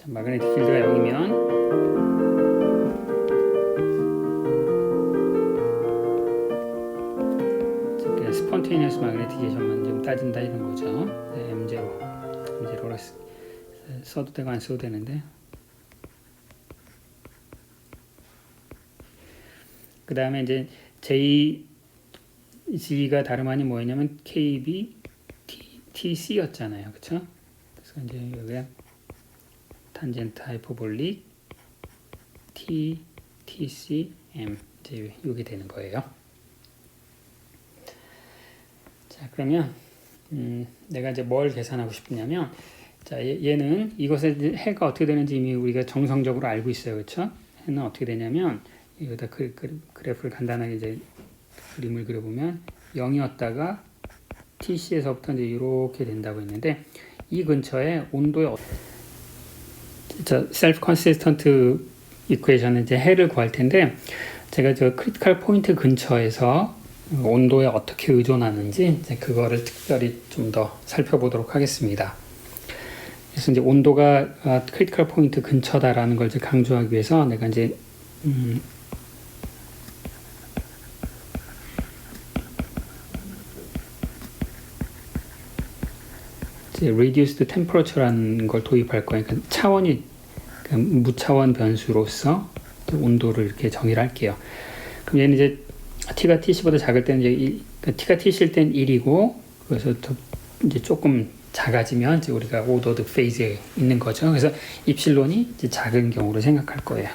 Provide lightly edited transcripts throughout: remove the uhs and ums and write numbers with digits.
자, 마그네틱 필드가 0이면 스폰테이니어스 마그네티제이션만 좀 따진다 이런 거죠. 네, M0로 써도 되고 안 써도 되는데, 그 다음에 이제 JG가 다름 아닌 뭐였냐면 KB TC였잖아요, 그렇죠? 그래서 이제 여기에 탄젠트 하이퍼볼릭 TCM 이제 이게 되는 거예요. 자, 그러면 내가 이제 뭘 계산하고 싶냐면, 자, 얘는 이것의 해가 어떻게 되는지 이미 우리가 정성적으로 알고 있어요, 그렇죠? 해는 어떻게 되냐면 여기다 그래프를 간단하게 이제 그림을 그려보면 0이었다가 TC에서부터 이제 이렇게 된다고 했는데, 이 근처에 온도의 셀프 컨시스턴트 이퀘이션은 이제 해를 구할 텐데, 제가 저 크리티컬 포인트 근처에서 온도에 어떻게 의존하는지 이제 그거를 특별히 좀 더 살펴보도록 하겠습니다. 그래서 이제 온도가 크리티컬 포인트 근처다라는 걸 이제 강조하기 위해서 내가 이제 reduced temperature라는 걸 도입할 거예요. 그러니까 차원이 무차원 변수로서 온도를 이렇게 정의를 할게요. 그럼 얘는 이제 t가 tc보다 작을 때는 이제 t가 tc일 땐 1이고, 그래서 더 이제 조금 작아지면 이제 우리가 오더드 페이즈에 있는 거죠. 그래서 입실론이 이제 작은 경우로 생각할 거예요.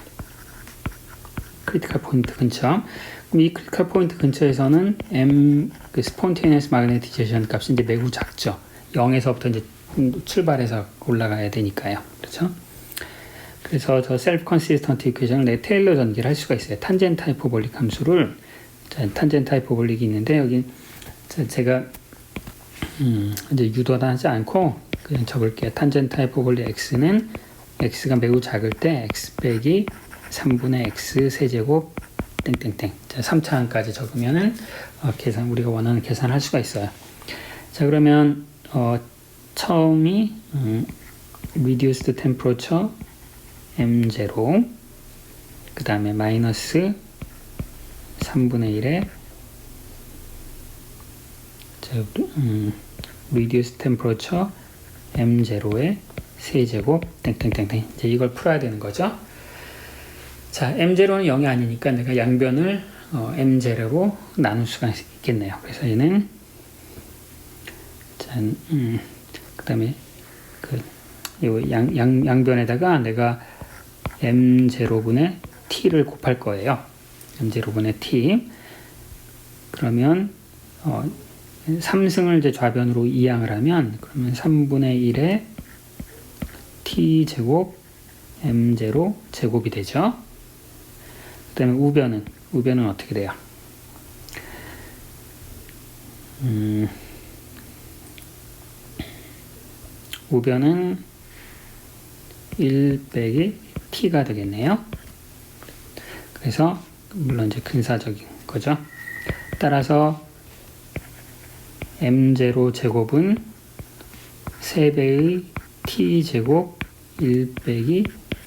크리티컬 포인트 근처. 그럼 이 크리티컬 포인트 근처에서는 그 스폰테이니어스 마그네티제이션 값이 이제 매우 작죠. 0에서부터 이제 출발해서 올라가야 되니까요. 그렇죠? 그래서 저 셀프 컨시스턴트 이퀘이션을 내 테일러 전개를 할 수가 있어요. 탄젠트 하이퍼볼릭 함수를, 탄젠트 하이퍼볼릭이 있는데, 여기 제가 이제 유도하다 하지 않고 그냥 적을게요. 탄젠트 하이퍼볼릭 x는 x가 매우 작을 때 x 빼기 3분의 x 세제곱 땡땡땡. 자, 3차항까지 적으면은 우리가 원하는 계산을 할 수가 있어요. 자, 그러면 처음이 reduced temperature M0, 그 다음에 마이너스 3분의 1에 reduced temperature M0의 세제곱 땡땡땡땡. 이제 이걸 풀어야 되는 거죠. 자, M0는 0이 아니니까 내가 양변을 M0로 나눌 수가 있겠네요. 그래서 얘는 그 다음에 양변에다가 내가 M0분의 T를 곱할 거예요. M0분의 T. 그러면 3승을 이제 좌변으로 이항을 하면, 그러면 3분의 1의 T제곱 M0 제곱이 되죠. 그 다음에 우변은 어떻게 돼요? 우변은 1 빼기 t가 되겠네요. 그래서 물론 이제 근사적인 거죠. 따라서 m0 제곱은 3배의 t 제곱 1 빼기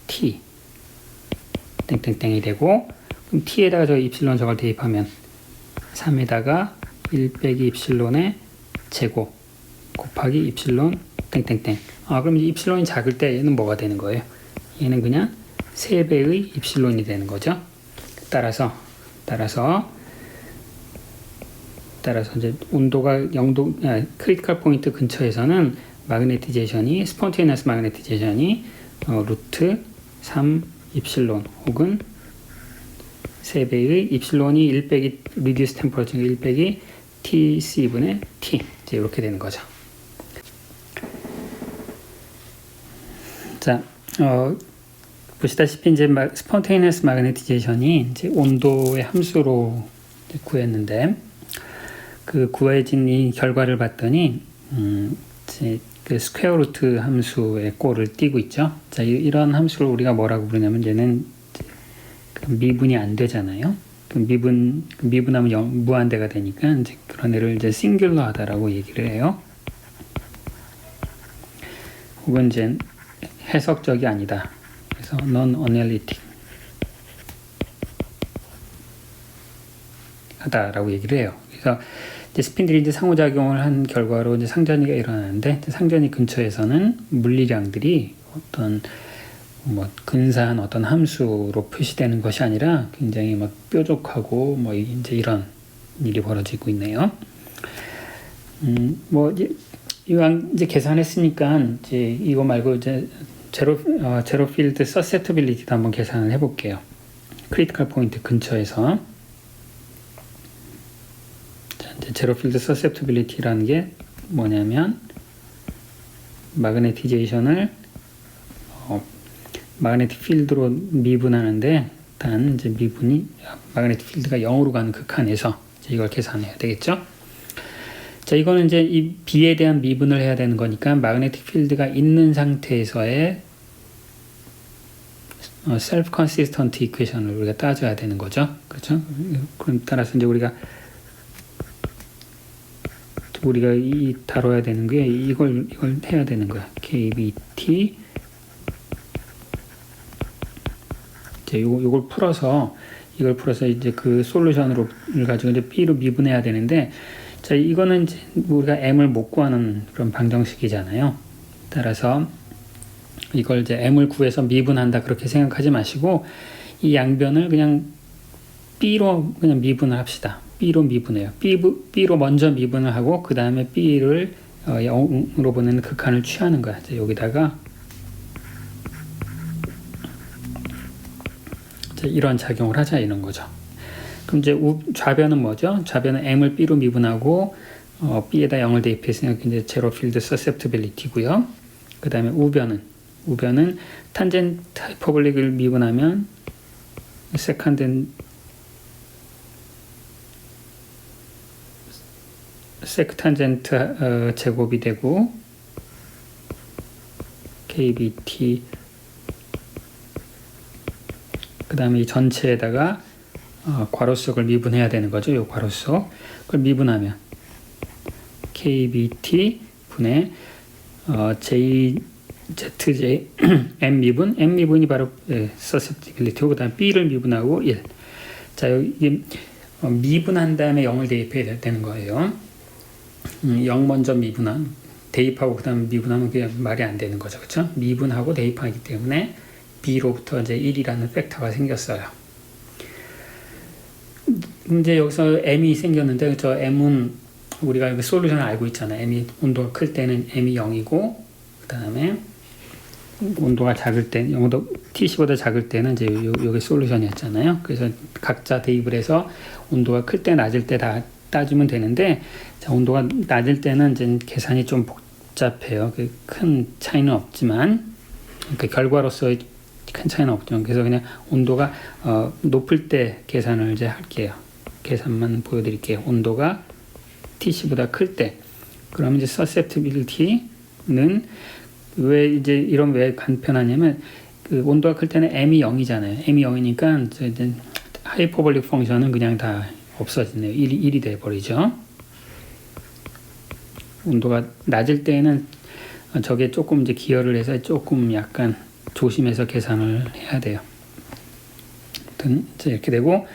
t 땡땡땡이 되고, 그럼 t에다가 저 입실론 저걸 대입하면 3에다가 1 빼기 입실론의 제곱 곱하기 입실론 땡땡땡. 그럼 입실론이 작을 때 얘는 뭐가 되는 거예요? 얘는 그냥 3배의 입실론이 되는 거죠. 따라서 이제 온도가 0도, 크리티컬 포인트 근처에서는 마그네티제이션이, 스폰테이너스 마그네티제이션이 루트 3 입실론 혹은 3배의 입실론이 1 빼기 리듀스 템퍼러처 1 빼기 TC분의 T, 이제 이렇게 되는 거죠. 자, 보시다시피 이제 스폰테이너스 마그네티제이션이 이제 온도의 함수로 구했는데, 그 구해진 이 결과를 봤더니 이제 그 스퀘어 루트 함수의 꼴을 띄고 있죠. 자, 이런 함수를 우리가 뭐라고 부르냐면, 얘는 미분이 안 되잖아요. 미분하면 무한대가 되니까 이제 그런 애를 이제 싱귤러하다라고 얘기를 해요. 혹은 이제 해석적이 아니다. 그래서 non-analytic 하다라고 얘기를 해요. 그래서 이제 스핀들이 이제 상호작용을 한 결과로 이제 상전이가 일어나는데, 상전이 근처에서는 물리량들이 어떤 뭐 근사한 어떤 함수로 표시되는 것이 아니라 굉장히 막 뾰족하고 뭐 이제 이런 일이 벌어지고 있네요. 뭐 이왕 이제 계산했으니까 이제 이거 말고 이제 제로 필드 서셉터빌리티도 한번 계산을 해볼게요. 크리티컬 포인트 근처에서 이제 제로 필드 서셉터빌리티라는 게 뭐냐면 마그네티제이션을 마그네틱 필드로 미분하는데, 단 이제 미분이 마그네틱 필드가 0으로 가는 극한에서 이제 이걸 계산해야 되겠죠. 자, 이거는 이제 이 B에 대한 미분을 해야 되는 거니까 마그네틱 필드가 있는 상태에서의 셀프 컨시스턴트 이퀘이션을 우리가 따져야 되는 거죠. 그렇죠? 그럼 따라서 이제 우리가 이 다뤄야 되는 게 이걸 해야 되는 거야. KBT 이제 이걸 풀어서 이제 그 솔루션을 가지고 이제 B로 미분해야 되는데, 자, 이거는 이제 우리가 M을 못 구하는 그런 방정식이잖아요. 따라서 이걸 이제 M을 구해서 미분한다 그렇게 생각하지 마시고 이 양변을 그냥 B로 그냥 미분을 합시다. B로 미분해요. B로 먼저 미분을 하고 그 다음에 B를 0으로 보내는 극한을 취하는 거야. 이제 여기다가 이런 작용을 하자 이런 거죠. 그럼 이제 좌변은 뭐죠? 좌변은 M을 B로 미분하고 B에다 0을 대입했으니까 이제 제로 필드 서셉터빌리티고요. 그 다음에 우변은 탄젠트 하이퍼볼릭을 미분하면 세크탄젠트 제곱이 되고 KBT 그 다음에 이 전체에다가 괄호속을 미분해야 되는 거죠. 이 괄호속 그걸 미분하면 KBT 분의 JZJ M 미분이 바로 서셉티빌리티고 그 다음 B를 미분하고 1. 자, 여기 미분한 다음에 0을 대입해야 되는 거예요. 0 먼저 대입하고 그 다음 미분하면 그게 말이 안 되는 거죠. 그렇죠? 미분하고 대입하기 때문에 B로부터 이제 1이라는 팩터가 생겼어요. 이제 여기서 M이 생겼는데, 저 M은 우리가 솔루션을 알고 있잖아요. 온도가 클 때는 M이 0이고, 그 다음에 온도가 작을 때, 온도 Tc보다 작을 때는 이제 요게 솔루션이었잖아요. 그래서 각자 대입을 해서 온도가 클 때, 낮을 때 다 따지면 되는데, 자, 온도가 낮을 때는 이제 계산이 좀 복잡해요. 큰 차이는 없지만, 그 결과로서 큰 차이는 없죠. 그래서 그냥 온도가 높을 때 계산을 이제 할게요. 계산만 보여드릴게요. 온도가 Tc보다 클 때, 그러면 이제 susceptibility는 왜 간편하냐면 그 온도가 클 때는 M이 0이잖아요. M이 0이니까 이제 하이퍼볼릭 펑션은 그냥 다 없어지네요. 1이 돼버리죠. 온도가 낮을 때는 저게 조금 이제 기여를 해서 조금 약간 조심해서 계산을 해야 돼요. 아무튼 이제 이렇게 되고,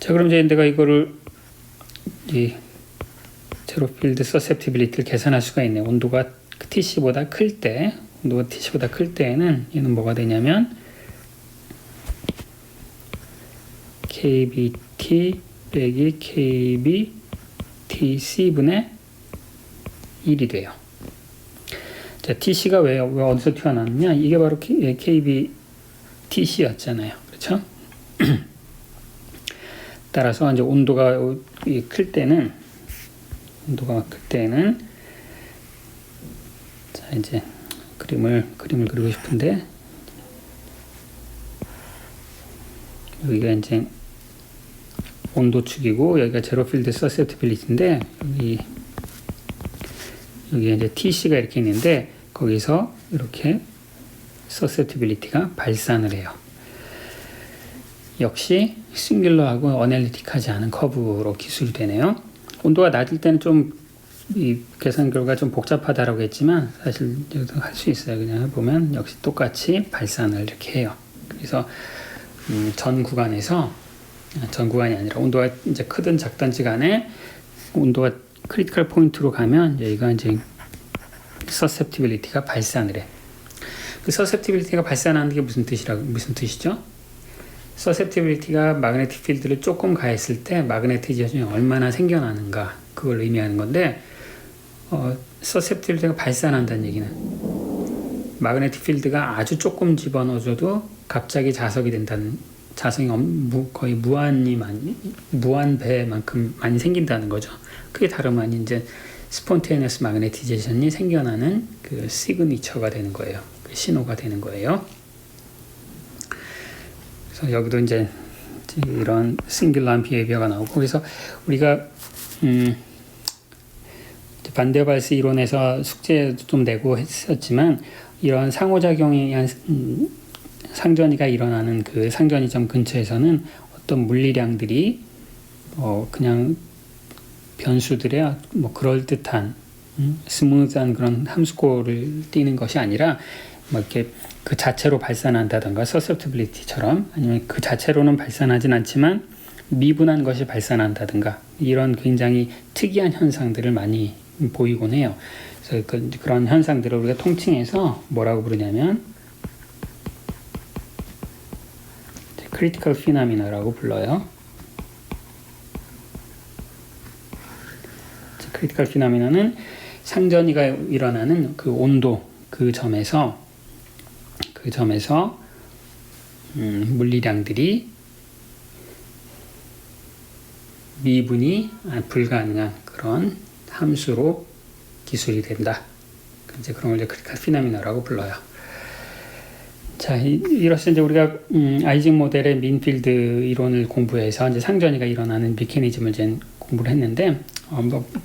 자, 그럼 이제 내가 이거를 제로 필드 서셉티빌리티를 계산할 수가 있네요. 온도가 Tc보다 클 때에는 얘는 뭐가 되냐면 KBT 빼기 KBTC분의 1이 돼요. 자, TC가 왜 어디서 튀어나왔느냐? 이게 바로 KBTC였잖아요. 그렇죠? 따라서 이제 온도가 클 때는 자, 이제 그림을 그리고 싶은데, 여기가 이제 온도축이고 여기가 제로 필드 서셉티빌리티인데, 여기 이제 TC가 이렇게 있는데 거기서 이렇게 서셉티빌리티가 발산을 해요. 역시 싱귤러하고 어널리틱하지 않은 커브로 기술되네요. 온도가 낮을 때는 좀 이 계산 결과 좀 복잡하다라고 했지만 사실 여기도 할 수 있어요. 그냥 보면 역시 똑같이 발산을 이렇게 해요. 그래서 전 구간이 아니라 온도가 이제 크든 작든지 간에 온도가 크리티컬 포인트로 가면 여기가 이제 susceptibility가 발산을 해. 그 susceptibility가 발산하는 게 무슨 뜻이죠? susceptibility가 magnetic field를 조금 가했을 때 magnetization 얼마나 생겨나는가 그걸 의미하는 건데 susceptibility가 발산한다는 얘기는 magnetic field가 아주 조금 집어넣어줘도 갑자기 자석이 된다는 자성이 거의 무한배만큼 많이 생긴다는 거죠. 그게 다름 아닌 이제 spontaneous magnetization이 생겨나는 그 시그니처가 되는 거예요. 그 신호가 되는 거예요. 그래서 여기도 이제 이런 singular behavior가 나오고 그래서 우리가 반데발스 이론에서 숙제도 좀 내고 했었지만 이런 상호작용에 의한 상전이가 일어나는 그 상전이점 근처에서는 어떤 물리량들이 그냥 변수들의 뭐 그럴듯한 스무드한 그런 함수꼴을 띠는 것이 아니라 뭐 이렇게 그 자체로 발산한다던가 susceptibility처럼 아니면 그 자체로는 발산하진 않지만 미분한 것이 발산한다든가 이런 굉장히 특이한 현상들을 많이 보이곤 해요. 그래서 그런 현상들을 우리가 통칭해서 뭐라고 부르냐면 critical phenomena라고 불러요. critical phenomena는 상전이가 일어나는 그 온도 그 점에서 물리량들이 미분이 불가능한 그런 함수로 기술이 된다. 이제 그런 걸 이제 critical phenomena라고 불러요. 자, 이로써 이제 우리가 아이징 모델의 민필드 이론을 공부해서 이제 상전이가 일어나는 메커니즘을 이제 공부를 했는데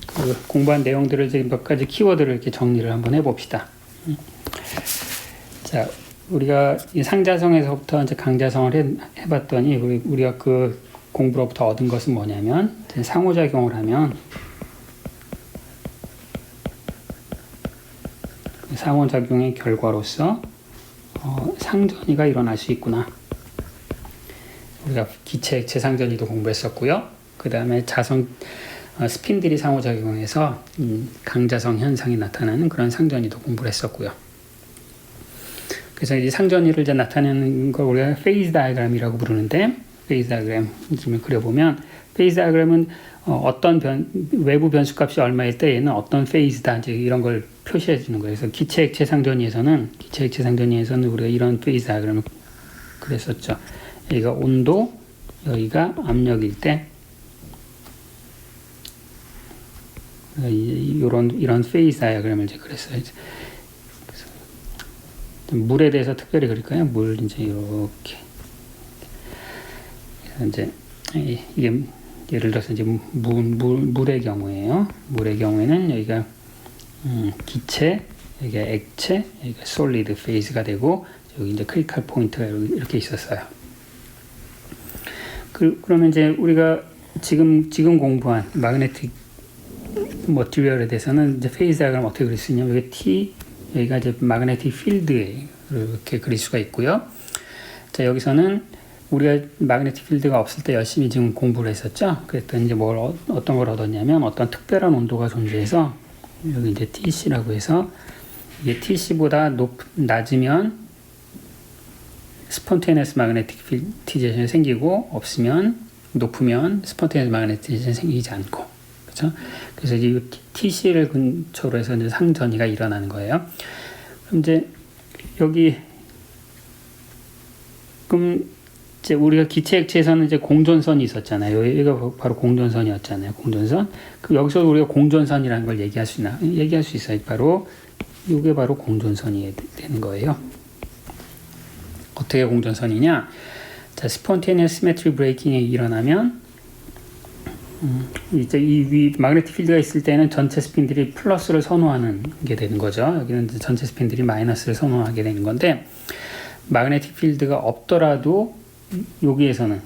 그 공부한 내용들을 이제 몇 가지 키워드를 이렇게 정리를 한번 해봅시다. 자, 우리가 이 상자성에서부터 이제 강자성을 해봤더니 우리가 그 공부로부터 얻은 것은 뭐냐면 상호작용을 하면 상호작용의 결과로서 상전이가 일어날 수 있구나. 우리가 기체, 액체 상전이도 공부했었고요. 그 다음에 스핀들이 상호작용해서 강자성 현상이 나타나는 그런 상전이도 공부를 했었고요. 그래서 이 상전이를 이제 나타내는 걸 우리가 페이즈 다이어그램이라고 부르는데, 페이즈 다이어그램 좀 그려보면, 페이즈 다이어그램은 어떤 외부 변수값이 얼마일 때 얘는 어떤 페이즈다 이제 이런 걸 표시해 주는 거예요. 그래서 기체 액체 상전이에서는 우리가 이런 페이즈 다이어그램을 그랬었죠. 여기가 온도, 여기가 압력일 때 이런 페이즈 다이어그램을 이제 그랬어요. 물에 대해서 특별히 그릴까요? 물 이제 이렇게 이제 이게 예를 들어서 이제 물의 경우에요. 물의 경우에는 여기가 기체, 여기가 액체, 여기가 솔리드 페이즈가 되고 여기 이제 크리티컬 포인트가 이렇게 있었어요. 그러면 이제 우리가 지금 공부한 마그네틱 머티리얼에 대해서는 이제 페이즈 다이어그램 어떻게 그릴 수 있냐면 여기 T, 여기가 이제 마그네틱 필드에 이렇게 그릴 수가 있고요. 자, 여기서는 우리가 마그네틱 필드가 없을 때 열심히 지금 공부를 했었죠. 그랬더니 이제 어떤 걸 얻었냐면 어떤 특별한 온도가 존재해서 여기 이제 TC라고 해서 이게 TC보다 낮으면 스폰테니어스 마그네틱 필티제이션이 생기고 없으면 높으면 스폰테니어스 마그네틱 필티제이션이 생기지 않고 그렇죠? 그래서 이 TC를 근처로 해서 이제 상전이가 일어나는 거예요. 그럼 이제 그럼 이제 우리가 기체 액체에서는 이제 공전선이 있었잖아요. 여기가 바로 공전선이었잖아요. 공전선. 그럼 여기서 우리가 공전선이라는 걸 얘기할 수 있어요. 이게 바로 공전선이 되는 거예요. 어떻게 공전선이냐? 자, spontaneous symmetry breaking이 일어나면 이제 이 마그네틱 필드가 있을 때는 전체 스핀들이 플러스를 선호하는 게 되는 거죠. 여기는 이제 전체 스핀들이 마이너스를 선호하게 되는 건데 마그네틱 필드가 없더라도 여기에서는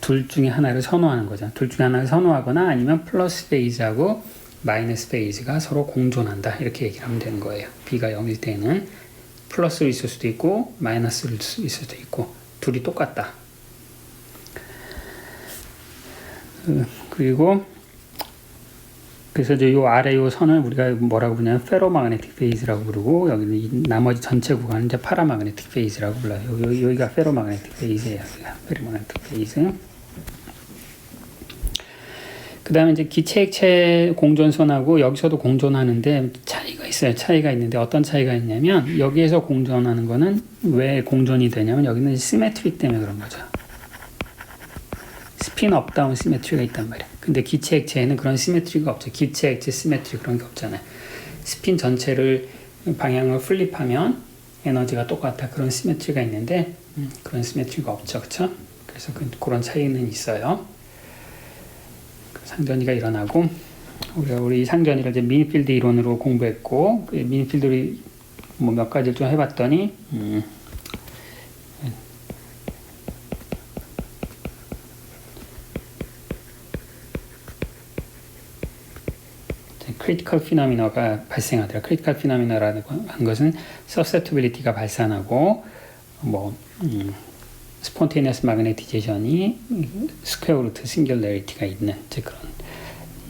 둘 중에 하나를 선호하는 거죠. 둘 중에 하나를 선호하거나 아니면 플러스 페이즈하고 마이너스 페이즈가 서로 공존한다 이렇게 얘기를 하면 되는 거예요. B가 0일 때는 플러스로 있을 수도 있고 마이너스로 있을 수도 있고 둘이 똑같다. 그리고 그래서 이제 요 아래 요 선을 우리가 뭐라고 부르냐면 페로마그네틱 페이즈라고 부르고 여기는 이 나머지 전체 구간은 이제 파라마그네틱 페이즈라고 불러요. 여기가 페로마그네틱 페이즈예요. 페로마그네틱 페이즈. 그 다음에 이제 기체 액체 공존선하고 여기서도 공존하는데 차이가 있어요. 차이가 있는데 어떤 차이가 있냐면 여기에서 공존하는 거는 왜 공존이 되냐면 여기는 시메트리 때문에 그런 거죠. 스핀 업다운 시메트리가 있단 말이야. 근데 기체 액체에는 그런 시메트리가 없죠. 기체 액체 시메트리 그런 게 없잖아요. 스핀 전체를 방향을 플립하면 에너지가 똑같아. 그런 시메트리가 있는데 그런 시메트리가 없죠. 그렇죠? 그래서 그런 차이는 있어요. 상전이가 일어나고 우리 상전이를 이제 미니필드 이론으로 공부했고 그 미니필드를 뭐 몇 가지를 좀 해봤더니 크리티컬 피노미너가 발생하더라. 크리티컬 피노미너라는 것은 서세프티빌리티가 발산하고 뭐 스폰테니어스 마그네티제이션이 스퀘어 루트 싱귤레리티가 있는 그런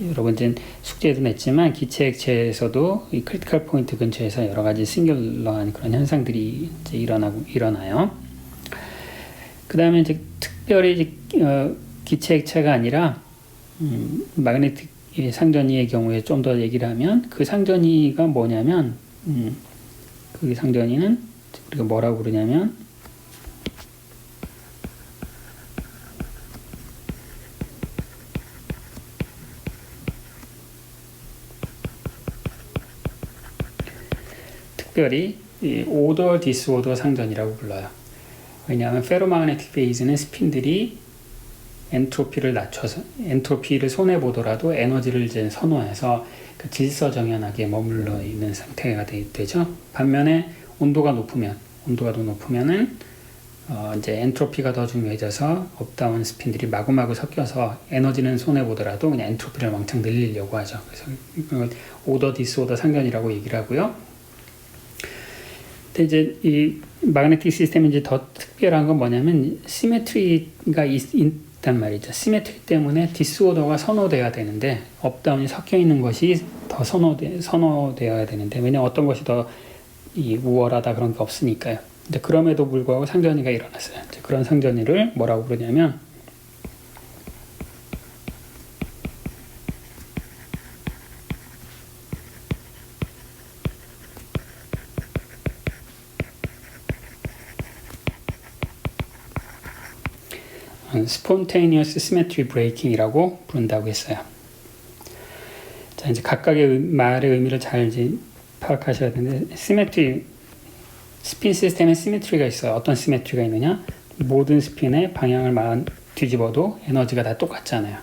여러분 이제 숙제도 냈지만 기체 액체에서도 이 크리티컬 포인트 근처에서 여러 가지 싱귤러한 그런 현상들이 이제 일어나요. 그다음에 이제 특별히 기체 액체가 아니라 마그네틱 상전이의 경우에 좀 더 얘기를 하면 그 상전이가 뭐냐면 그 상전이는 우리가 뭐라고 부르냐면 특별히 오더 디스오더 상전이라고 불러요. 왜냐하면 페로마그네틱 페이즈는 스핀들이 엔트로피를 낮춰서 엔트로피를 손해 보더라도 에너지를 이제 선호해서 그 질서정연하게 머물러 있는 상태가 되죠. 반면에 온도가 높으면은 이제 엔트로피가 더 중요해져서 업다운 스핀들이 마구마구 섞여서 에너지는 손해 보더라도 그냥 엔트로피를 왕창 늘리려고 하죠. 그래서 오더 디스오더 상전이라고 얘기를 하고요. 근데 이제 이 마그네틱 시스템이 이제 더 특별한 건 뭐냐면 시메트리가 있단 말이죠. 시메트리 때문에 디스오더가 선호돼야 되는데 업다운이 섞여 있는 것이 더 선호되어야 되는데 왜냐면 어떤 것이 더 우월하다 그런 게 없으니까요. 근데 그럼에도 불구하고 상전이가 일어났어요. 그런 상전이를 뭐라고 부르냐면 spontaneous symmetry breaking이라고 부른다고 했어요. 자, 이제 각각의 말의 의미를 잘 이제 파악하셔야 되는데, 스핀 시스템에 시메트리가 있어요. 어떤 시메트리가 있느냐? 모든 스핀의 방향을 뒤집어도 에너지가 다 똑같잖아요.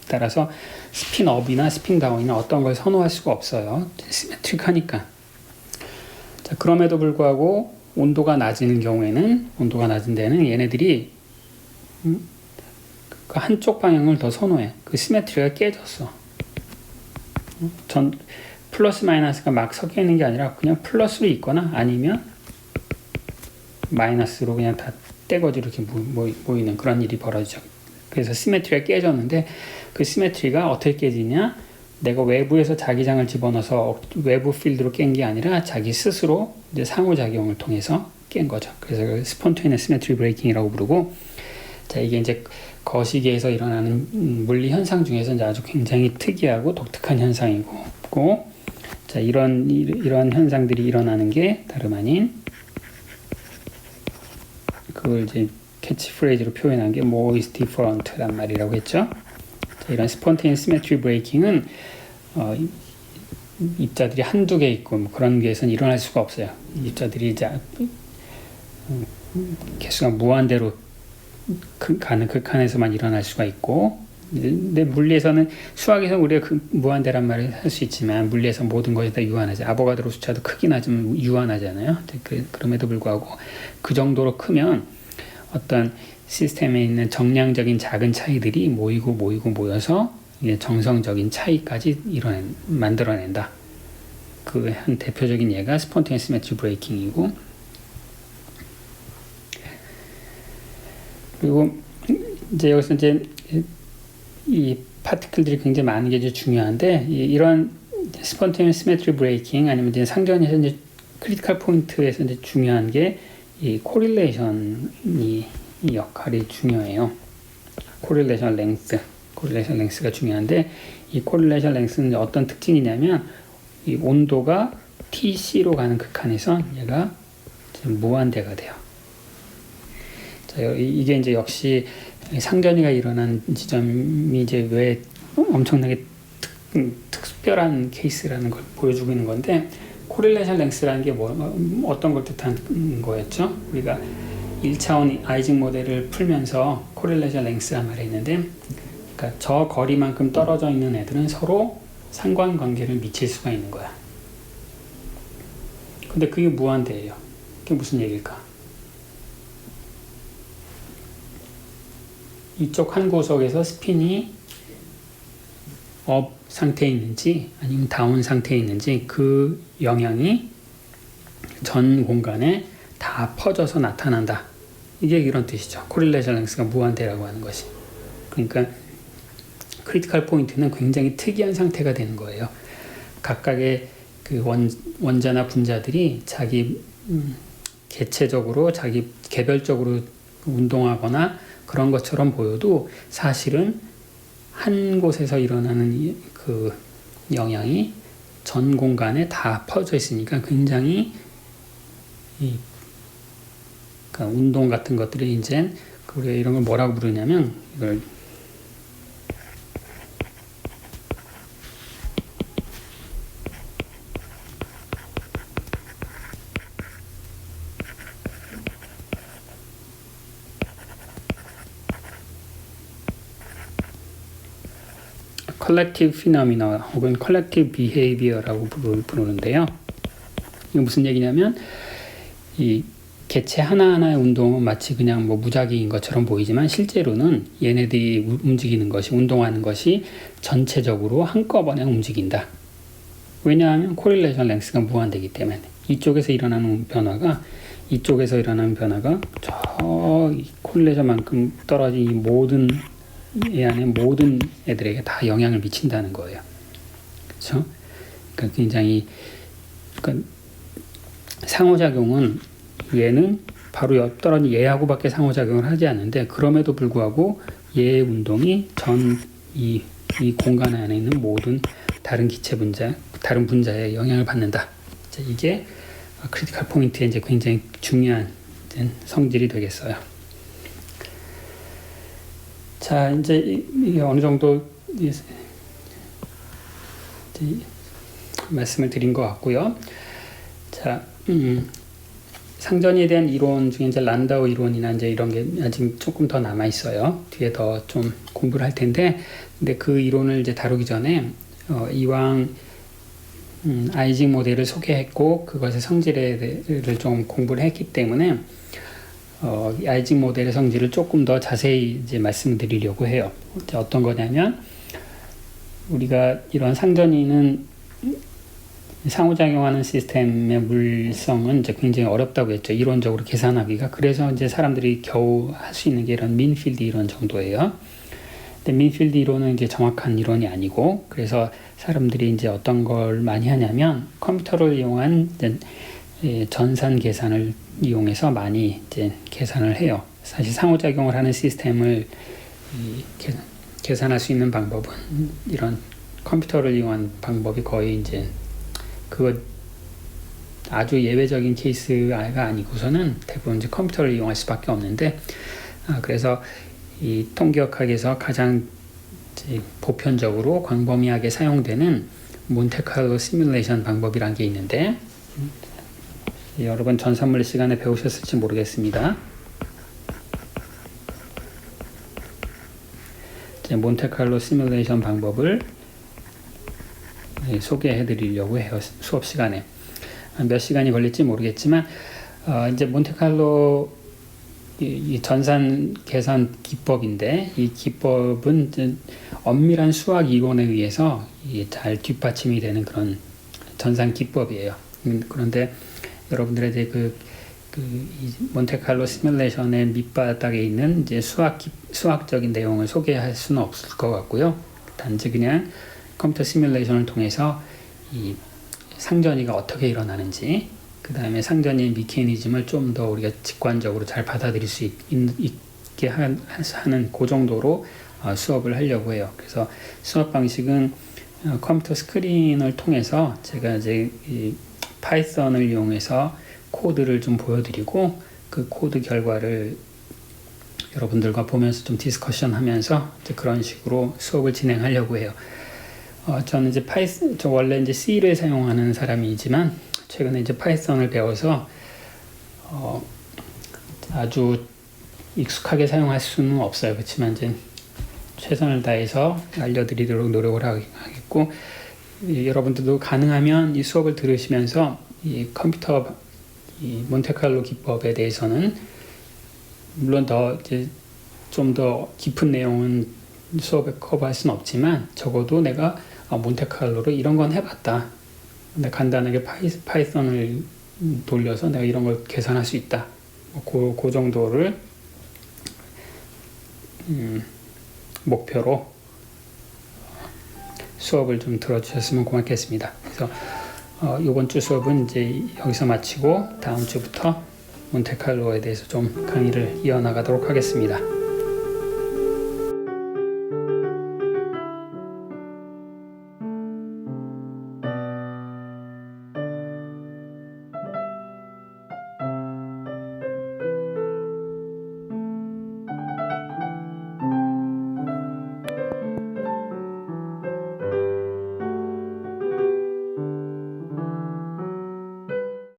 따라서 스핀 업이나 스핀 다운이나 어떤 걸 선호할 수가 없어요. 시메트릭하니까. 자, 그럼에도 불구하고 온도가 낮은 데는 얘네들이 그 한쪽 방향을 더 선호해. 그 시메트리가 깨졌어. 플러스 마이너스가 막 섞여 있는 게 아니라 그냥 플러스로 있거나 아니면 마이너스로 그냥 다 떼거지 이렇게 모이는 그런 일이 벌어지죠. 그래서 시메트리가 깨졌는데 그 시메트리가 어떻게 깨지냐? 내가 외부에서 자기장을 집어넣어서 외부 필드로 깬 게 아니라 자기 스스로 이제 상호작용을 통해서 깬 거죠. 그래서 스폰테니어스 시메트리 브레이킹이라고 부르고, 자, 이게 이제 거시기에서 일어나는 물리 현상 중에서 이제 아주 굉장히 특이하고 독특한 현상이고, 자, 이런 현상들이 일어나는 게 다름 아닌 그걸 이제 캐치프레이즈로 표현한 게 more different란 말이라고 했죠. 자, 이런 spontaneous symmetry breaking은 입자들이 한두 개 있고 뭐 그런 게에서는 일어날 수가 없어요. 입자들이 이제 개수가 무한대로 가는 극한에서만 일어날 수가 있고, 근데 물리에서는 수학에서는 우리가 그 무한대란 말을 할 수 있지만 물리에서 모든 것이 다 유한하죠. 아보가드로 숫자도 크긴 하지만 유한하잖아요. 그럼에도 불구하고 그 정도로 크면 어떤 시스템에 있는 정량적인 작은 차이들이 모여서 정성적인 차이까지 만들어낸다. 그 한 대표적인 예가 스폰테니어스 시메트리 브레이킹이고, 그리고 이제 여기서 이제 이 파티클들이 굉장히 많은 게 이제 중요한데, 이런 스폰테니어스 시메트리 브레이킹 아니면 이제 상전에서 이제 크리티컬 포인트에서 이제 중요한 게 이 코릴레이션이 이 역할이 중요해요. 코릴레이션 랭스가 중요한데, 이 코릴레이션 랭스는 어떤 특징이냐면 이 온도가 TC로 가는 극한에서 얘가 무한대가 돼요. 자, 이게 이제 역시 상전이가 일어난 지점이 이제 왜 엄청나게 특별한 케이스라는 걸 보여주고 있는 건데, 코릴레이션 랭스라는 게 어떤 걸 뜻하는 거였죠? 우리가 1차원 아이징 모델을 풀면서 코릴레이션 랭스란 말이 있는데, 그러니까 저 거리만큼 떨어져 있는 애들은 서로 상관관계를 미칠 수가 있는 거야. 근데 그게 무한대예요. 그게 무슨 얘기일까? 이쪽 한 구석에서 스핀이 업 상태에 있는지 아니면 다운 상태에 있는지 그 영향이 전 공간에 다 퍼져서 나타난다. 이게 이런 뜻이죠. 코릴레이션 랭스가 무한대라고 하는 것이. 그러니까 크리티컬 포인트는 굉장히 특이한 상태가 되는 거예요. 각각의 그 원자나 분자들이 자기 개체적으로 자기 개별적으로 운동하거나 그런 것처럼 보여도 사실은 한 곳에서 일어나는 그 영향이 전 공간에 다 퍼져 있으니까 굉장히 그러니까 운동 같은 것들이 이제 우리가 이런 걸 뭐라고 부르냐면 이걸 collective phenomena 혹은 collective behavior라고 부르는데요. 이게 무슨 얘기냐면 이 개체 하나하나의 운동은 마치 그냥 뭐 무작위인 것처럼 보이지만 실제로는 얘네들이 움직이는 것이 운동하는 것이 전체적으로 한꺼번에 움직인다. 왜냐하면 코릴레이션 랭스가 무한되기 때문에 이쪽에서 일어나는 변화가 저 코릴레이션만큼 떨어진 이 모든 이 안에 모든 애들에게 다 영향을 미친다는 거예요. 그렇죠? 그러니까 굉장히 상호작용은 얘는 바로 옆 떨어진 얘하고밖에 상호작용을 하지 않는데 그럼에도 불구하고 얘의 운동이 이 공간 안에 있는 모든 다른 기체 분자, 다른 분자에 영향을 받는다. 이게 크리티컬 포인트의 이제 굉장히 중요한 성질이 되겠어요. 자, 이제 이게 어느 정도 이제 말씀을 드린 것 같고요. 자, 상전에 대한 이론 중에 이제 란다우 이론이나 이제 이런 게 아직 조금 더 남아 있어요. 뒤에 더 좀 공부를 할 텐데, 근데 그 이론을 이제 다루기 전에 이왕 아이징 모델을 소개했고 그것의 성질을 좀 공부를 했기 때문에 아이징 모델의 성질을 조금 더 자세히 이제 말씀드리려고 해요. 어떤 거냐면 우리가 이런 상전이는 상호작용하는 시스템의 물성은 이제 굉장히 어렵다고 했죠. 이론적으로 계산하기가. 그래서 이제 사람들이 겨우 할 수 있는 게 이런 민필드 이론 정도예요. 근데 민필드 이론은 이제 정확한 이론이 아니고, 그래서 사람들이 이제 어떤 걸 많이 하냐면 컴퓨터를 이용한 전산 계산을 이용해서 많이 이제 계산을 해요. 사실 상호작용을 하는 시스템을 계산할 수 있는 방법은 이런 컴퓨터를 이용한 방법이 거의 이제 그거 아주 예외적인 케이스가 아니고서는 대부분 이제 컴퓨터를 이용할 수밖에 없는데, 그래서 이 통계역학에서 가장 보편적으로 광범위하게 사용되는 몬테칼로 시뮬레이션 방법이란 게 있는데, 여러분 전산물리 시간에 배우셨을지 모르겠습니다. 몬테칼로 시뮬레이션 방법을 소개해 드리려고 해요. 수업 시간에. 몇 시간이 걸릴지 모르겠지만, 이제 몬테칼로 이 전산 계산 기법인데 이 기법은 이제 엄밀한 수학 이론에 의해서 잘 뒷받침이 되는 그런 전산 기법이에요. 그런데 여러분들의 이제 이 몬테칼로 시뮬레이션의 밑바닥에 있는 이제 수학적인 내용을 소개할 수는 없을 것 같고요. 단지 그냥 컴퓨터 시뮬레이션을 통해서 이 상전이가 어떻게 일어나는지, 그 다음에 상전의 메커니즘을 좀 더 우리가 직관적으로 잘 받아들일 수 있게 하는 그 정도로 수업을 하려고 해요. 그래서 수업 방식은 컴퓨터 스크린을 통해서 제가 이제 이 파이썬을 이용해서 코드를 좀 보여드리고 그 코드 결과를 여러분들과 보면서 좀 디스커션 하면서 이제 그런 식으로 수업을 진행하려고 해요. 저는 이제 저 원래 이제 C를 사용하는 사람이지만 최근에 이제 파이썬을 배워서 아주 익숙하게 사용할 수는 없어요. 그렇지만 이제 최선을 다해서 알려드리도록 노력을 하겠고, 여러분들도 가능하면 이 수업을 들으시면서 이 컴퓨터 이 몬테칼로 기법에 대해서는 물론 더 이제 좀 더 깊은 내용은 수업에 커버할 수는 없지만 적어도 내가 몬테칼로로 이런 건 해봤다. 근데 간단하게 파이썬을 돌려서 내가 이런 걸 계산할 수 있다. 그 정도를 목표로 수업을 좀 들어주셨으면 고맙겠습니다. 그래서 이번 주 수업은 이제 여기서 마치고 다음 주부터 몬테칼로에 대해서 좀 강의를 이어나가도록 하겠습니다.